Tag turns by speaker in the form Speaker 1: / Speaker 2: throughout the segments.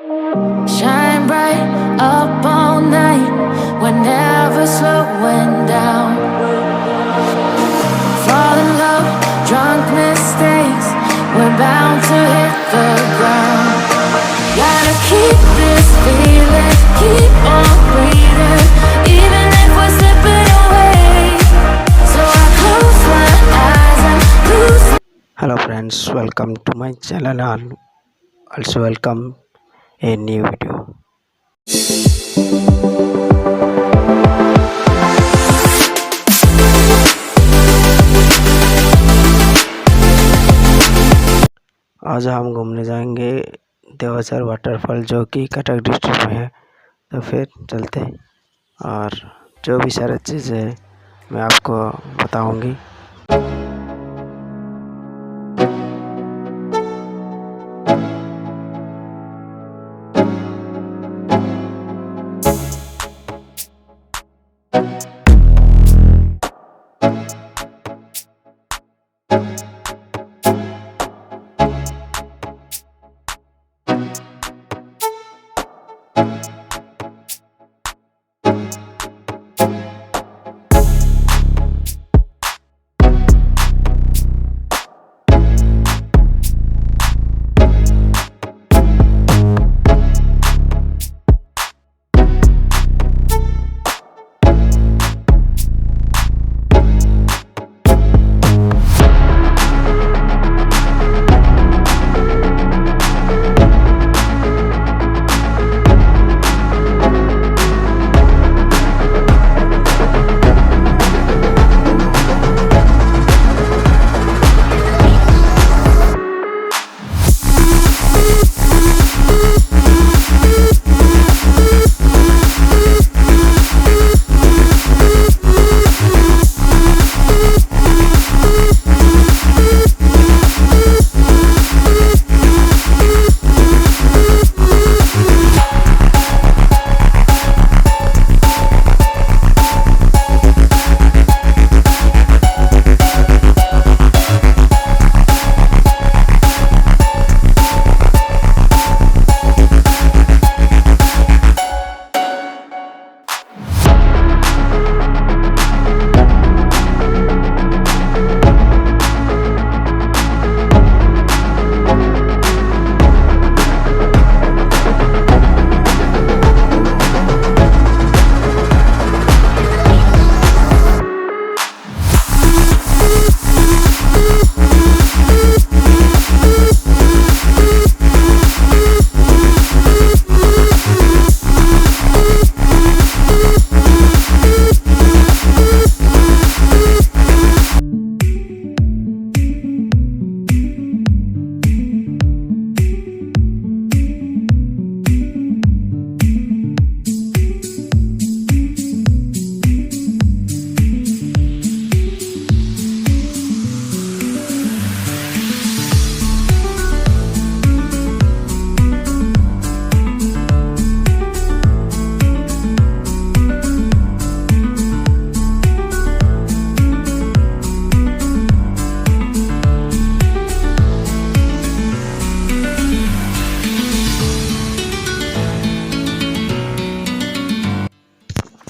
Speaker 1: Shine bright up all night, we're never slowing down. Fall in love, drunk mistakes, we're bound to hit the ground. Gotta keep this feeling, keep on breathing, even if we're slipping away. So I close my eyes and lose.
Speaker 2: Hello friends, welcome to my channel and also welcome a new video. आज हम घूमने जाएंगे Devjhar waterfall जो कि Cuttack district में है। तो फिर चलते हैं और जो भी सारी चीज़ें मैं आपको बताऊंगी।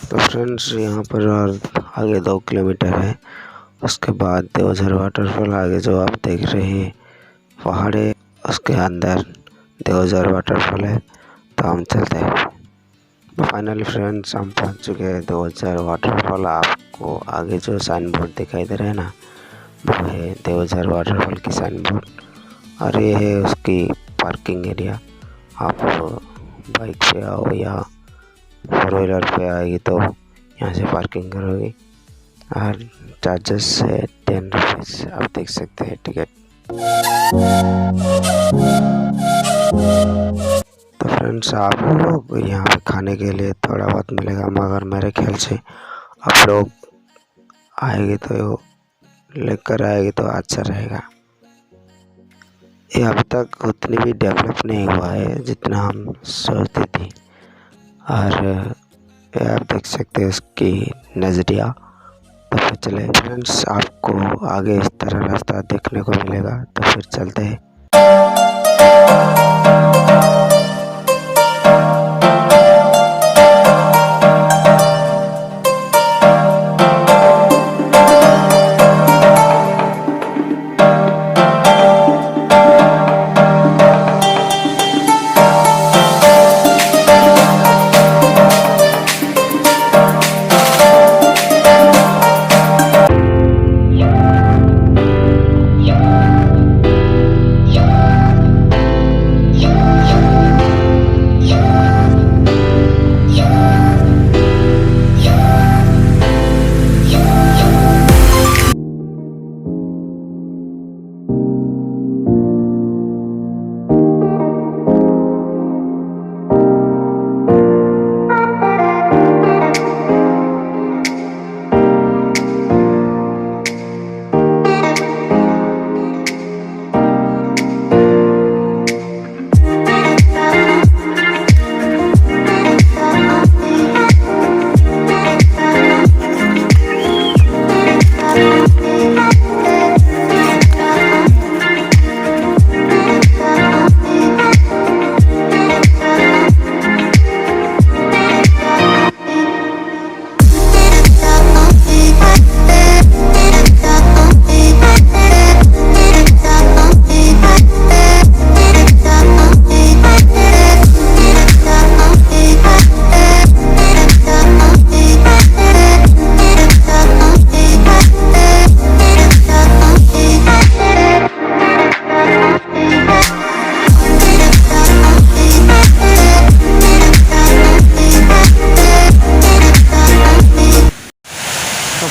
Speaker 2: तो फ्रेंड्स यहाँ पर और आगे 2 किलोमीटर है, उसके बाद देवझर वाटरफॉल आगे जो आप देख रहे हैं पहाड़ है, उसके अंदर देवझर वाटरफॉल है। तो हम चलते हैं। तो फाइनली फ्रेंड्स हम पहुँच चुके हैं देवझर वाटरफॉल। आपको आगे जो साइन बोर्ड दिखाई दे रहा है ना, वो है देवझर वाटरफॉल की साइन बोर्ड और ये है उसकी पार्किंग एरिया। आप बाइक पे आओ या 4 व्हीलर पे आएगी तो यहाँ से पार्किंग करोगी और चार्जेस है 10 रुपीज़। आप देख सकते हैं टिकट। तो फ्रेंड्स आप लोग यहाँ पे खाने के लिए थोड़ा बहुत मिलेगा, मगर मेरे ख्याल से आप लोग आएंगे तो लेकर आएंगे तो अच्छा रहेगा। ये अभी तक उतनी भी डेवलप नहीं हुआ है जितना हम सोचते थे। और आप देख सकते हैं इसकी नज़रिया। तो फिर चले फ्रेंड्स, आपको आगे इस तरह रास्ता देखने को मिलेगा। तो फिर चलते हैं।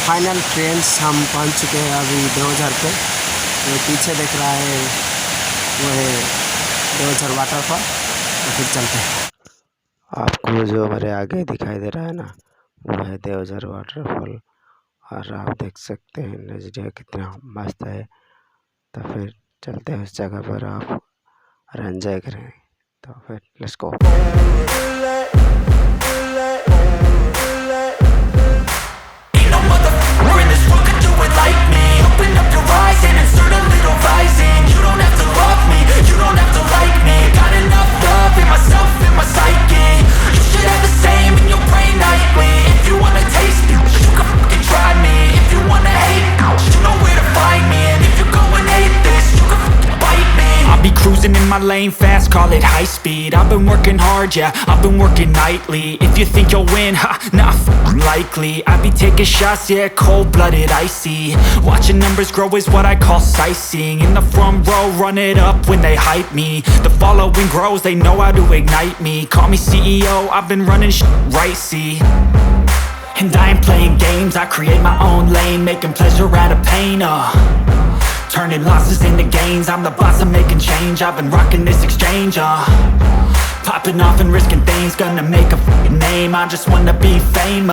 Speaker 2: फाइनल फ्रेंड्स हम पहुंच चुके हैं अभी देवझर पे। तो पीछे दिख रहा है वो है देवझर वाटरफॉल। तो फिर चलते हैं। आपको जो मेरे आगे दिखाई दे रहा है ना, वो है देवझर वाटरफॉल। और आप देख सकते हैं नज़रिया कितना मस्त है। तो फिर चलते हैं उस जगह पर आप और एंजॉय करें। तो फिर let's go.
Speaker 1: Like me, open up your eyes and insert a little rising. You don't have to love me, you don't have to like me. Got enough love in myself, in my psyche. You should have the same in your brain nightly. If you wanna taste me, you can fucking try me. If you wanna hate, you know where to find me. And if you go and hate this, you can fucking bite me. I'll be cruising in my lane fast, call it high speed. I've been working hard, yeah, I've been working nightly. If you think you'll win, ha, nah, likely. I be taking shots, yeah, cold-blooded, icy. Watching numbers grow is what I call sightseeing. In the front row, run it up when they hype me. The following grows, they know how to ignite me. Call me CEO, I've been running right, see. And I ain't playing games, I create my own lane. Making pleasure out of pain, turning losses into gains. I'm the boss, I'm making change. I've been rocking this exchange, popping off and risking things. Gonna make a f***ing name, I just wanna be famous.